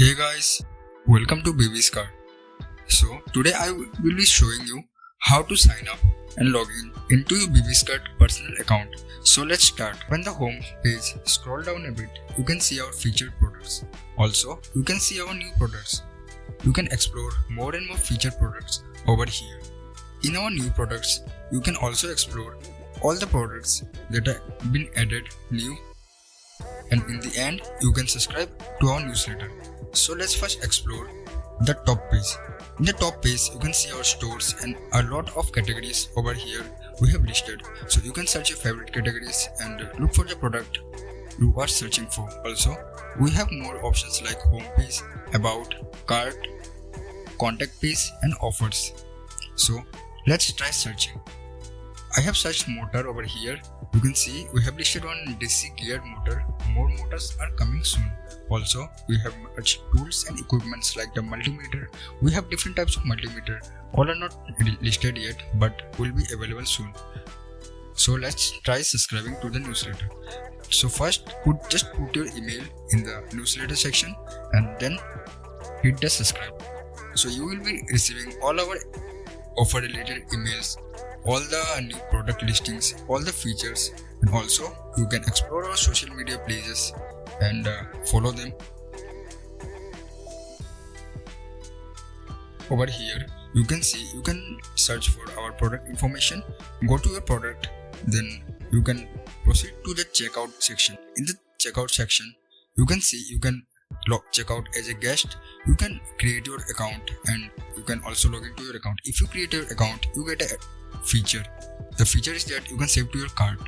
Hey guys, welcome to Baby's KART. So today I will be showing you how to sign up and log into your Baby's KART personal account. So let's start. When the home page, scroll down a bit, you can see our featured products. Also, you can see our new products. You can explore more and more featured products over here. In our new products, you can also explore all the products that have been added new, and in the end you can subscribe to our newsletter. So let's first explore the top page. In the top page you can see our stores and a lot of categories over here we have listed. So you can search your favorite categories and look for the product you are searching for. Also, we have more options like home page, about, cart, contact page and offers. So let's try searching. I have searched motor over here. You can see we have listed one DC geared motor. More motors are coming soon. Also, we have much tools and equipments like the multimeter. We have different types of multimeter. All are not listed yet, but will be available soon. So let's try subscribing to the newsletter. So first, just put your email in the newsletter section and then hit the subscribe. So you will be receiving all our offer related emails, all the new product listings, all the features, and also you can explore our social media pages and follow them. Over here you can see you can search for our product information, go to your product, then you can proceed to the checkout section. In the checkout section you can see you can check out as a guest, you can create your account and you can also log into your account. If you create your account, you get a feature. The feature is that you can save to your cart.